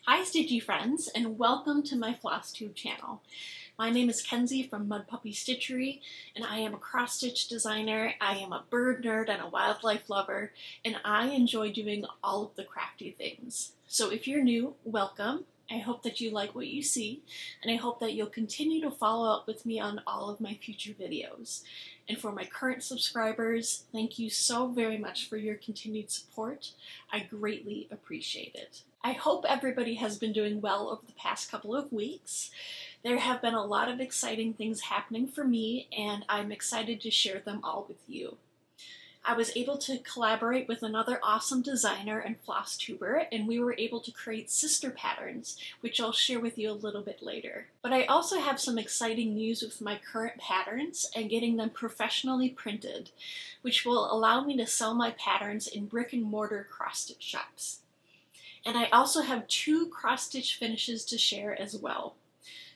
Hi Stitchy friends, and welcome to my Flosstube channel. My name is Kenzie from Mud Puppy Stitchery, and I am a cross-stitch designer, I am a bird nerd and a wildlife lover, and I enjoy doing all of the crafty things. So if you're new, welcome. I hope that you like what you see, and I hope that you'll continue to follow up with me on all of my future videos. And for my current subscribers, thank you so very much for your continued support. I greatly appreciate it. I hope everybody has been doing well over the past couple of weeks. There have been a lot of exciting things happening for me, and I'm excited to share them all with you. I was able to collaborate with another awesome designer and Flosstuber, and we were able to create sister patterns, which I'll share with you a little bit later. But I also have some exciting news with my current patterns and getting them professionally printed, which will allow me to sell my patterns in brick and mortar cross-stitch shops. And I also have 2 cross-stitch finishes to share as well.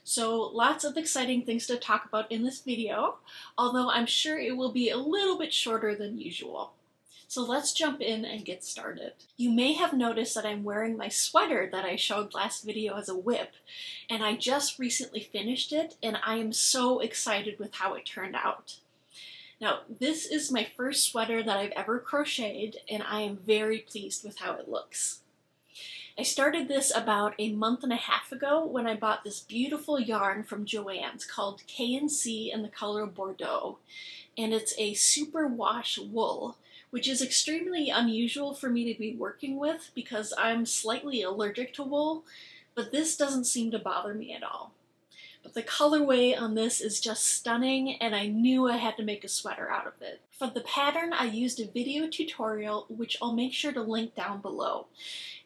So lots of exciting things to talk about in this video, although I'm sure it will be a little bit shorter than usual. So let's jump in and get started. You may have noticed that I'm wearing my sweater that I showed last video as a whip, and I just recently finished it, and I am so excited with how it turned out. Now, this is my first sweater that I've ever crocheted, and I am very pleased with how it looks. I started this about a month and a half ago when I bought this beautiful yarn from Joann's called K&C in the color Bordeaux, and it's a super wash wool, which is extremely unusual for me to be working with because I'm slightly allergic to wool, but this doesn't seem to bother me at all. But the colorway on this is just stunning, and I knew I had to make a sweater out of it. For the pattern, I used a video tutorial, which I'll make sure to link down below.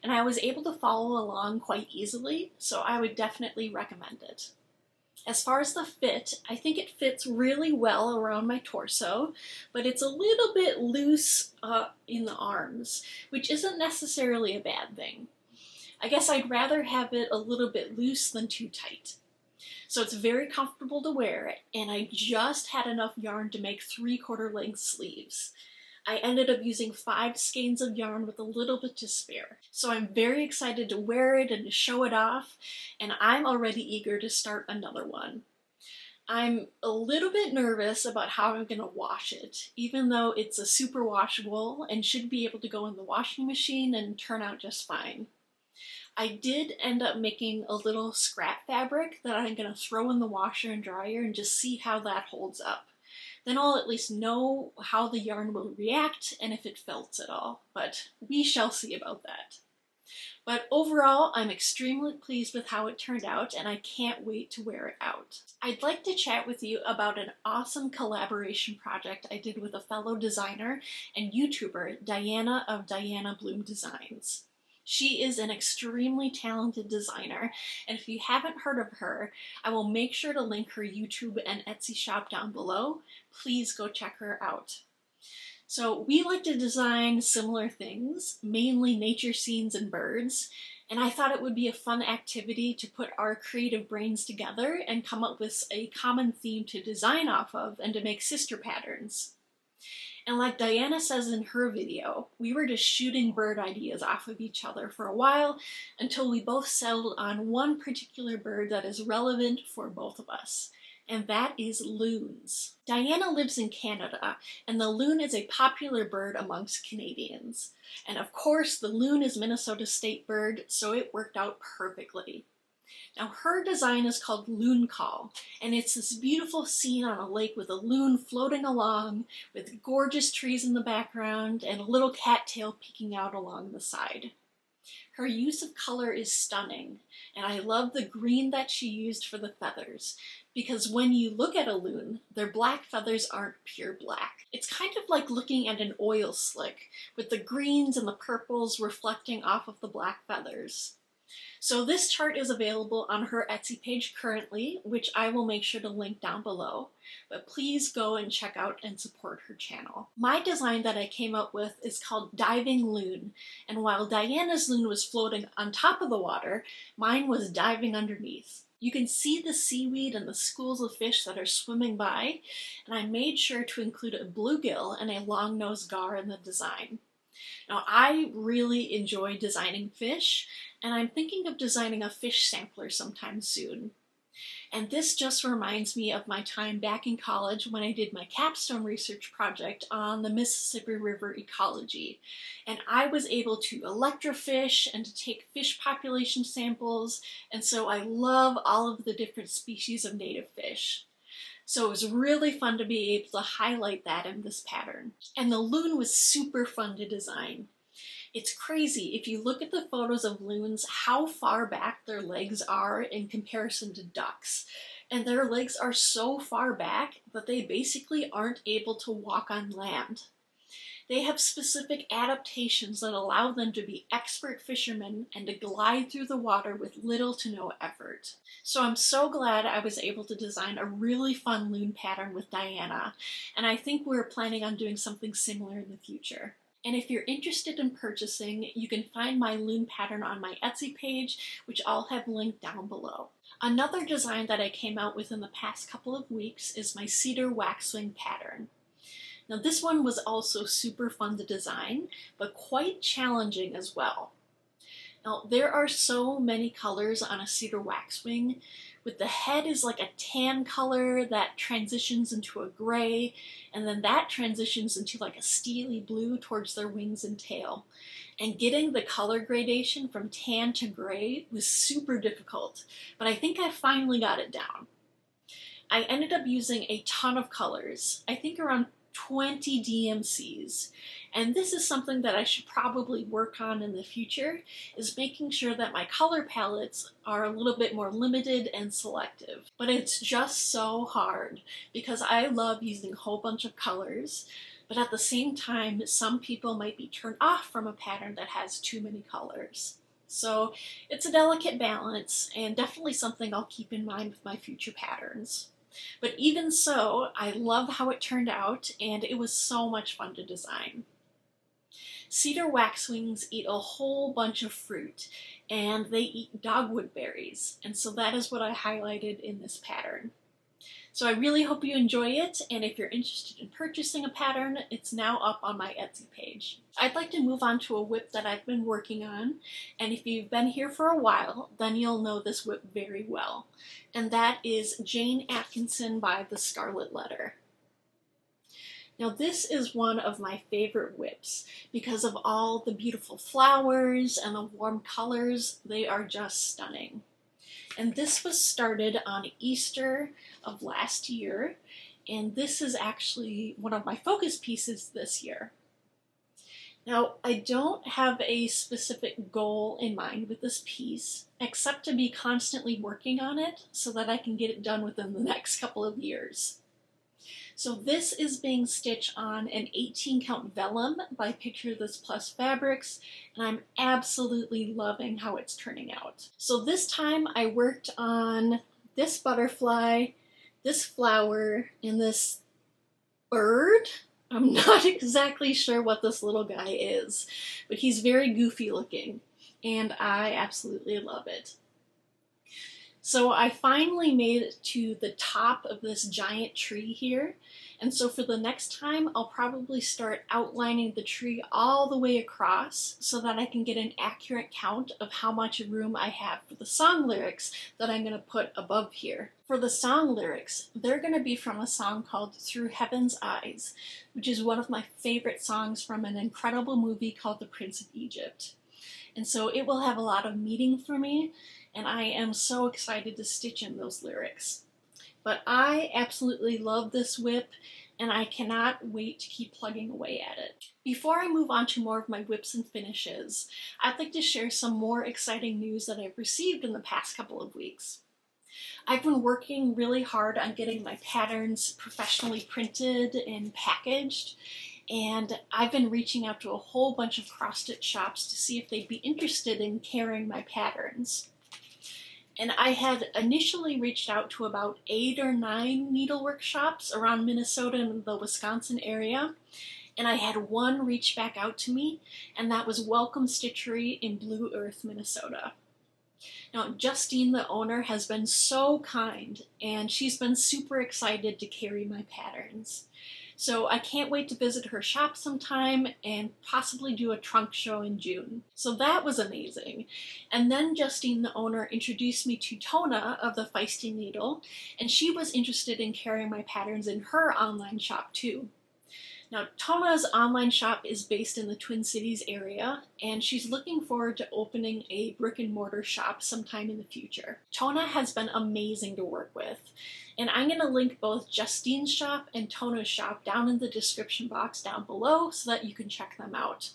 And I was able to follow along quite easily, so I would definitely recommend it. As far as the fit, I think it fits really well around my torso, but it's a little bit loose in the arms, which isn't necessarily a bad thing. I guess I'd rather have it a little bit loose than too tight. So it's very comfortable to wear, and I just had enough yarn to make 3/4 length sleeves. I ended up using 5 skeins of yarn with a little bit to spare. So I'm very excited to wear it and to show it off, and I'm already eager to start another one. I'm a little bit nervous about how I'm going to wash it, even though it's a super wash wool and should be able to go in the washing machine and turn out just fine. I did end up making a little scrap fabric that I'm going to throw in the washer and dryer and just see how that holds up. Then I'll at least know how the yarn will react and if it felts at all, but we shall see about that. But overall, I'm extremely pleased with how it turned out, and I can't wait to wear it out. I'd like to chat with you about an awesome collaboration project I did with a fellow designer and YouTuber, Diana of Diana Bloom Designs. She is an extremely talented designer, and if you haven't heard of her, I will make sure to link her YouTube and Etsy shop down below. Please go check her out. So we like to design similar things, mainly nature scenes and birds, and I thought it would be a fun activity to put our creative brains together and come up with a common theme to design off of and to make sister patterns. And like Diana says in her video, we were just shooting bird ideas off of each other for a while until we both settled on one particular bird that is relevant for both of us, and that is loons. Diana lives in Canada, and the loon is a popular bird amongst Canadians. And of course, the loon is Minnesota's state bird, so it worked out perfectly. Now her design is called Loon Call, and it's this beautiful scene on a lake with a loon floating along, with gorgeous trees in the background, and a little cattail peeking out along the side. Her use of color is stunning, and I love the green that she used for the feathers, because when you look at a loon, their black feathers aren't pure black. It's kind of like looking at an oil slick, with the greens and the purples reflecting off of the black feathers. So this chart is available on her Etsy page currently, which I will make sure to link down below, but please go and check out and support her channel. My design that I came up with is called Diving Loon, and while Diana's loon was floating on top of the water, mine was diving underneath. You can see the seaweed and the schools of fish that are swimming by, and I made sure to include a bluegill and a long-nosed gar in the design. Now, I really enjoy designing fish, and I'm thinking of designing a fish sampler sometime soon. And this just reminds me of my time back in college when I did my capstone research project on the Mississippi River ecology. And I was able to electrofish and to take fish population samples, and so I love all of the different species of native fish. So it was really fun to be able to highlight that in this pattern. And the loon was super fun to design. It's crazy if you look at the photos of loons how far back their legs are in comparison to ducks. And their legs are so far back that they basically aren't able to walk on land. They have specific adaptations that allow them to be expert fishermen and to glide through the water with little to no effort. So I'm so glad I was able to design a really fun loon pattern with Diana, and I think we're planning on doing something similar in the future. And if you're interested in purchasing, you can find my loon pattern on my Etsy page, which I'll have linked down below. Another design that I came out with in the past couple of weeks is my cedar waxwing pattern. Now this one was also super fun to design, but quite challenging as well. Now there are so many colors on a cedar waxwing. With the head is like a tan color that transitions into a gray, and then that transitions into like a steely blue towards their wings and tail. And getting the color gradation from tan to gray was super difficult, but I think I finally got it down. I ended up using a ton of colors, I think around 20 DMCs, and this is something that I should probably work on in the future, is making sure that my color palettes are a little bit more limited and selective. But it's just so hard because I love using a whole bunch of colors, but at the same time some people might be turned off from a pattern that has too many colors. So it's a delicate balance, and definitely something I'll keep in mind with my future patterns. But even so, I love how it turned out, and it was so much fun to design. Cedar waxwings eat a whole bunch of fruit, and they eat dogwood berries, and so that is what I highlighted in this pattern. So I really hope you enjoy it, and if you're interested in purchasing a pattern, it's now up on my Etsy page. I'd like to move on to a whip that I've been working on, and if you've been here for a while, then you'll know this whip very well. And that is Jane Atkinson by the Scarlet Letter. Now this is one of my favorite whips because of all the beautiful flowers and the warm colors. They are just stunning. And this was started on Easter of last year, and this is actually one of my focus pieces this year. Now, I don't have a specific goal in mind with this piece, except to be constantly working on it so that I can get it done within the next couple of years. So this is being stitched on an 18 count vellum by Picture This Plus Fabrics, and I'm absolutely loving how it's turning out. So this time I worked on this butterfly, this flower, and this bird. I'm not exactly sure what this little guy is, but he's very goofy looking, and I absolutely love it. So I finally made it to the top of this giant tree here, and so for the next time I'll probably start outlining the tree all the way across so that I can get an accurate count of how much room I have for the song lyrics that I'm going to put above here. For the song lyrics, they're going to be from a song called Through Heaven's Eyes, which is one of my favorite songs from an incredible movie called The Prince of Egypt. And so it will have a lot of meaning for me, and I am so excited to stitch in those lyrics. But I absolutely love this whip, and I cannot wait to keep plugging away at it. Before I move on to more of my whips and finishes, I'd like to share some more exciting news that I've received in the past couple of weeks. I've been working really hard on getting my patterns professionally printed and packaged, and I've been reaching out to a whole bunch of cross-stitch shops to see if they'd be interested in carrying my patterns. And I had initially reached out to about 8 or 9 needlework shops around Minnesota and the Wisconsin area, and I had one reach back out to me, and that was Welcome Stitchery in Blue Earth, Minnesota. Now, Justine, the owner, has been so kind, and she's been super excited to carry my patterns. So I can't wait to visit her shop sometime and possibly do a trunk show in June. So that was amazing. And then Justine, the owner, introduced me to Tona of the Fiesty Needle, and she was interested in carrying my patterns in her online shop too. Now, Tona's online shop is based in the Twin Cities area, and she's looking forward to opening a brick and mortar shop sometime in the future. Tona has been amazing to work with, and I'm going to link both Justine's shop and Tona's shop down in the description box down below so that you can check them out.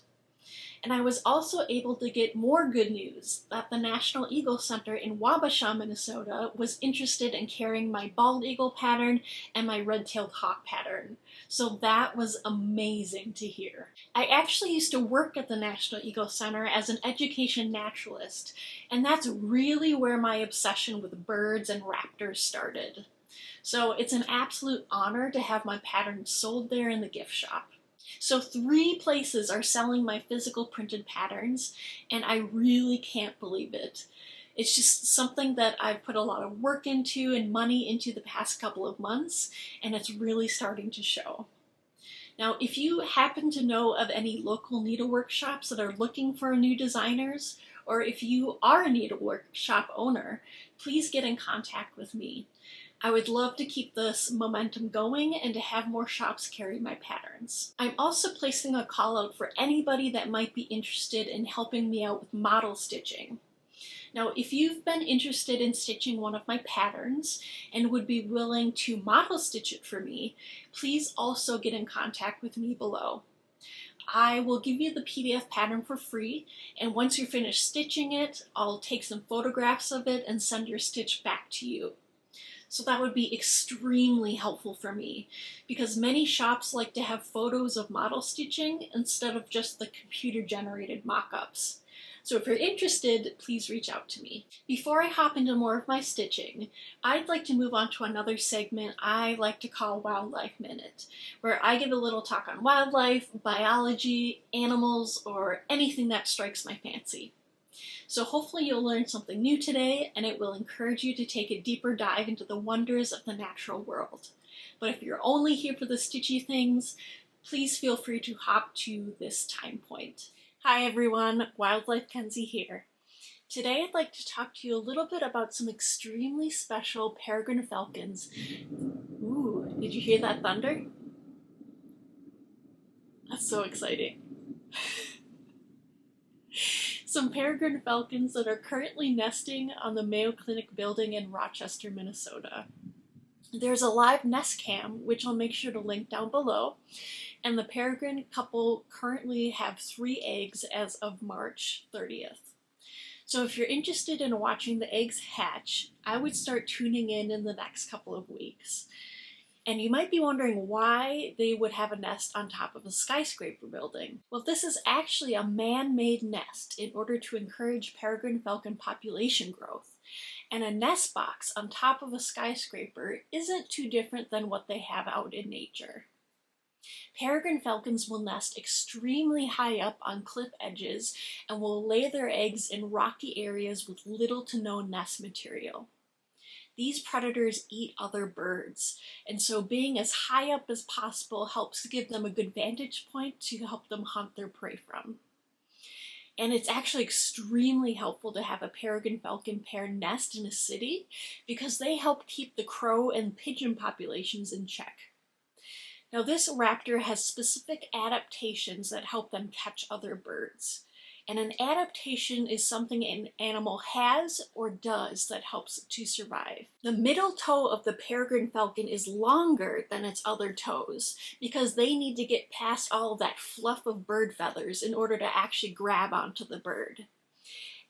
And I was also able to get more good news that the National Eagle Center in Wabasha, Minnesota was interested in carrying my bald eagle pattern and my red-tailed hawk pattern. So that was amazing to hear. I actually used to work at the National Eagle Center as an education naturalist, and that's really where my obsession with birds and raptors started. So it's an absolute honor to have my pattern sold there in the gift shop. So 3 places are selling my physical printed patterns, and I really can't believe it. It's just something that I've put a lot of work into and money into the past couple of months, and it's really starting to show. Now, if you happen to know of any local needlework shops that are looking for new designers, or if you are a needlework shop owner, please get in contact with me. I would love to keep this momentum going and to have more shops carry my patterns. I'm also placing a call out for anybody that might be interested in helping me out with model stitching. Now, if you've been interested in stitching one of my patterns and would be willing to model stitch it for me, please also get in contact with me below. I will give you the PDF pattern for free, and once you're finished stitching it, I'll take some photographs of it and send your stitch back to you. So that would be extremely helpful for me, because many shops like to have photos of model stitching instead of just the computer-generated mock-ups. So if you're interested, please reach out to me. Before I hop into more of my stitching, I'd like to move on to another segment I like to call Wildlife Minute, where I give a little talk on wildlife, biology, animals, or anything that strikes my fancy. So hopefully you'll learn something new today, and it will encourage you to take a deeper dive into the wonders of the natural world. But if you're only here for the stitchy things, please feel free to hop to this time point. Hi everyone, Wildlife Kenzie here. Today I'd like to talk to you a little bit about some extremely special peregrine falcons. Ooh, did you hear that thunder? That's so exciting. Some peregrine falcons that are currently nesting on the Mayo Clinic building in Rochester, Minnesota. There's a live nest cam, which I'll make sure to link down below, and the peregrine couple currently have 3 eggs as of March 30th. So if you're interested in watching the eggs hatch, I would start tuning in the next couple of weeks. And you might be wondering why they would have a nest on top of a skyscraper building. Well, this is actually a man-made nest in order to encourage peregrine falcon population growth. And a nest box on top of a skyscraper isn't too different than what they have out in nature. Peregrine falcons will nest extremely high up on cliff edges and will lay their eggs in rocky areas with little to no nest material. These predators eat other birds, and so being as high up as possible helps give them a good vantage point to help them hunt their prey from. And it's actually extremely helpful to have a peregrine falcon pair nest in a city because they help keep the crow and pigeon populations in check. Now, this raptor has specific adaptations that help them catch other birds. And an adaptation is something an animal has or does that helps it to survive. The middle toe of the peregrine falcon is longer than its other toes because they need to get past all of that fluff of bird feathers in order to actually grab onto the bird.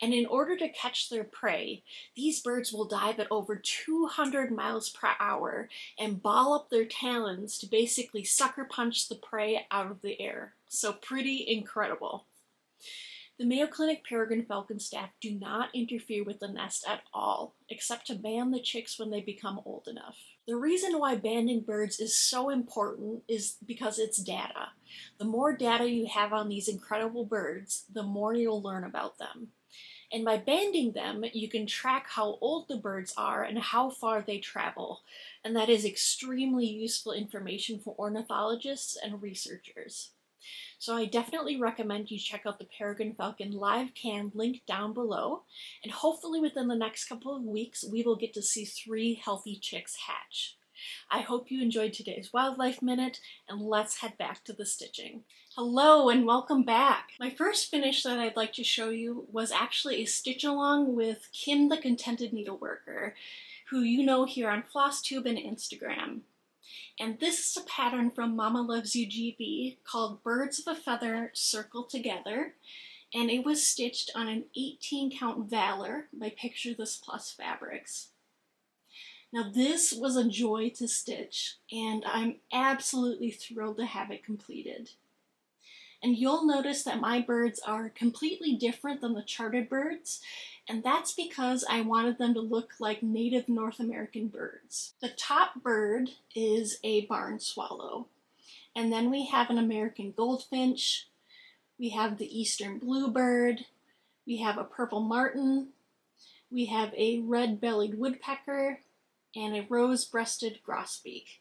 And in order to catch their prey, these birds will dive at over 200 miles per hour and ball up their talons to basically sucker punch the prey out of the air. So pretty incredible. The Mayo Clinic peregrine falcon staff do not interfere with the nest at all, except to ban the chicks when they become old enough. The reason why banding birds is so important is because it's data. The more data you have on these incredible birds, the more you'll learn about them. And by banding them, you can track how old the birds are and how far they travel. And that is extremely useful information for ornithologists and researchers. So I definitely recommend you check out the Peregrine Falcon live cam link down below. And hopefully within the next couple of weeks, we will get to see 3 healthy chicks hatch. I hope you enjoyed today's Wildlife Minute, and let's head back to the stitching. Hello and welcome back! My first finish that I'd like to show you was actually a stitch along with Kim the Contented Needleworker, who you know here on Flosstube and Instagram. And this is a pattern from Mama Loves You GB called Birds of a Feather Circle Together, and it was stitched on an 18 count Valor by Picture This Plus Fabrics. Now this was a joy to stitch, and I'm absolutely thrilled to have it completed. And you'll notice that my birds are completely different than the charted birds, and that's because I wanted them to look like native North American birds. The top bird is a barn swallow, and then we have an American goldfinch, we have the eastern bluebird, we have a purple martin, we have a red-bellied woodpecker, and a rose-breasted grosbeak.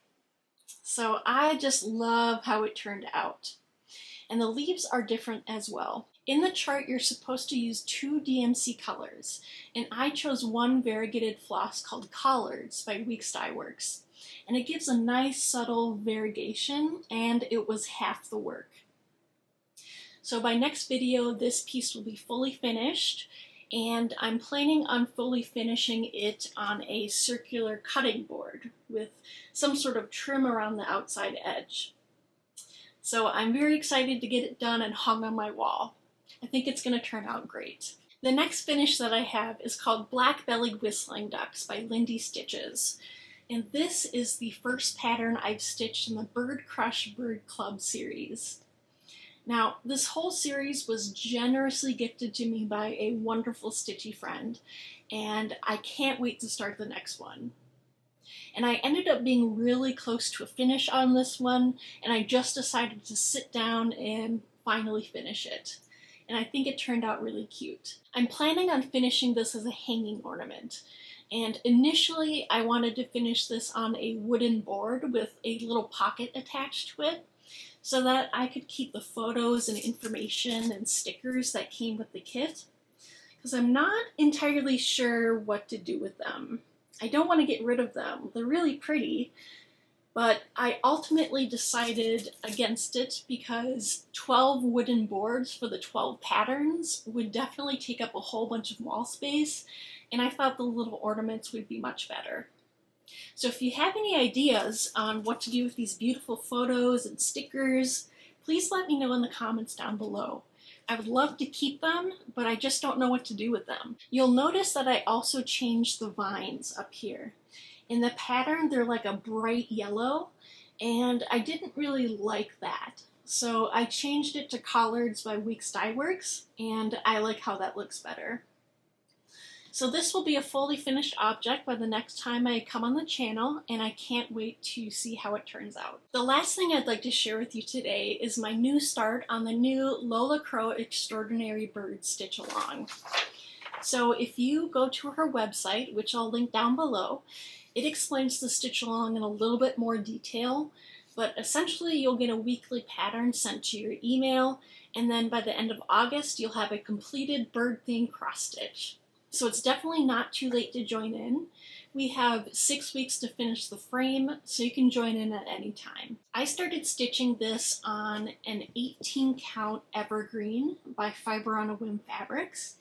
So I just love how it turned out. And the leaves are different as well. In the chart, you're supposed to use 2 DMC colors, and I chose one variegated floss called Collards by Wiki Works. And it gives a nice subtle variegation, and it was half the work. So by next video, this piece will be fully finished, and I'm planning on fully finishing it on a circular cutting board with some sort of trim around the outside edge. So I'm very excited to get it done and hung on my wall. I think it's going to turn out great. The next finish that I have is called Black-Bellied Whistling Ducks by Lindy Stitches. And this is the first pattern I've stitched in the Bird Crush Bird Club series. Now, this whole series was generously gifted to me by a wonderful stitchy friend, and I can't wait to start the next one. And I ended up being really close to a finish on this one, and I just decided to sit down and finally finish it. And I think it turned out really cute. I'm planning on finishing this as a hanging ornament. And initially, I wanted to finish this on a wooden board with a little pocket attached to it, so that I could keep the photos and information and stickers that came with the kit, because I'm not entirely sure what to do with them. I don't want to get rid of them. They're really pretty, but I ultimately decided against it because 12 wooden boards for the 12 patterns would definitely take up a whole bunch of wall space, and I thought the little ornaments would be much better. So if you have any ideas on what to do with these beautiful photos and stickers, please let me know in the comments down below. I would love to keep them, but I just don't know what to do with them. You'll notice that I also changed the vines up here. In the pattern, they're like a bright yellow, and I didn't really like that. So I changed it to Collards by Wiki Works, and I like how that looks better. So this will be a fully finished object by the next time I come on the channel, and I can't wait to see how it turns out. The last thing I'd like to share with you today is my new start on the new Lola Crow Extraordinary Bird Stitch Along. So if you go to her website, which I'll link down below, it explains the stitch along in a little bit more detail, but essentially you'll get a weekly pattern sent to your email, and then by the end of August you'll have a completed bird-themed cross-stitch. So it's definitely not too late to join in. We have 6 weeks to finish the frame, so you can join in at any time. I started stitching this on an 18 count evergreen by Fiber on a Whim Fabrics,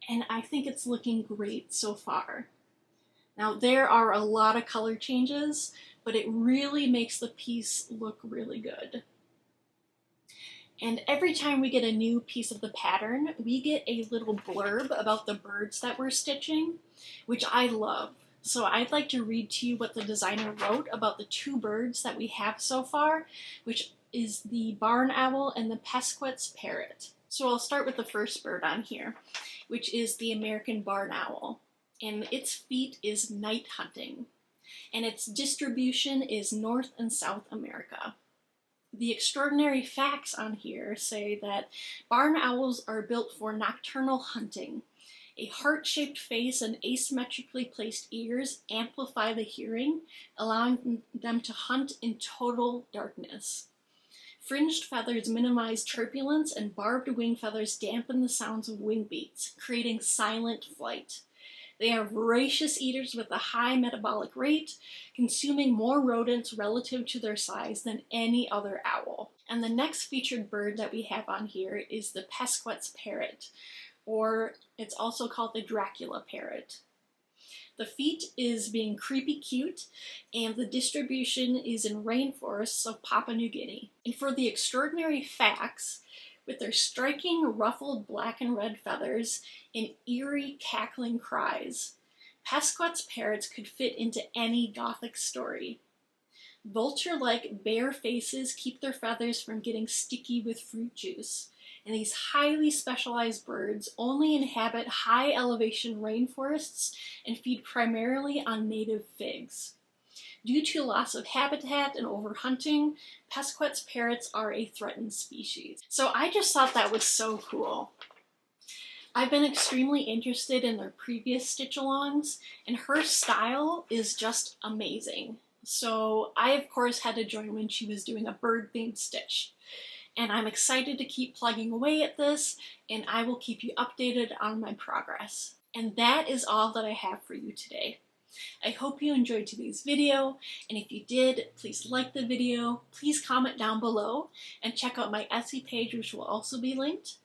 and I think it's looking great so far. Now there are a lot of color changes, but it really makes the piece look really good. And every time we get a new piece of the pattern, we get a little blurb about the birds that we're stitching, which I love. So I'd like to read to you what the designer wrote about the 2 birds that we have so far, which is the barn owl and the Pesquet's parrot. So I'll start with the first bird on here, which is the American barn owl. And its feat is night hunting. And its distribution is North and South America. The extraordinary facts on here say that barn owls are built for nocturnal hunting, A heart-shaped face and asymmetrically placed ears amplify the hearing, allowing them to hunt in total darkness. Fringed feathers minimize turbulence, and barbed wing feathers dampen the sounds of wing beats, creating silent flight. They are voracious eaters with a high metabolic rate, consuming more rodents relative to their size than any other owl. And the next featured bird that we have on here is the Pesquet's parrot, or it's also called the Dracula parrot. The feat is being creepy cute, and the distribution is in rainforests of Papua New Guinea. And for the extraordinary facts, with their striking ruffled black and red feathers and eerie cackling cries, Pesquet's parrots could fit into any Gothic story. Vulture-like bare faces keep their feathers from getting sticky with fruit juice, and these highly specialized birds only inhabit high elevation rainforests and feed primarily on native figs. Due to loss of habitat and overhunting, Pesquet's parrots are a threatened species. So I just thought that was so cool. I've been extremely interested in their previous stitch-alongs, and her style is just amazing. So I, of course, had to join when she was doing a bird-themed stitch. And I'm excited to keep plugging away at this, and I will keep you updated on my progress. And that is all that I have for you today. I hope you enjoyed today's video, and if you did, please like the video, please comment down below, and check out my Etsy page, which will also be linked.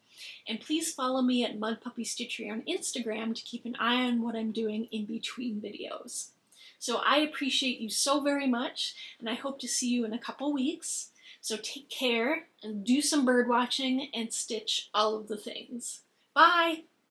And please follow me at MudPuppyStitchery on Instagram to keep an eye on what I'm doing in between videos. So I appreciate you so very much, and I hope to see you in a couple weeks. So take care, and do some bird watching, and stitch all of the things. Bye!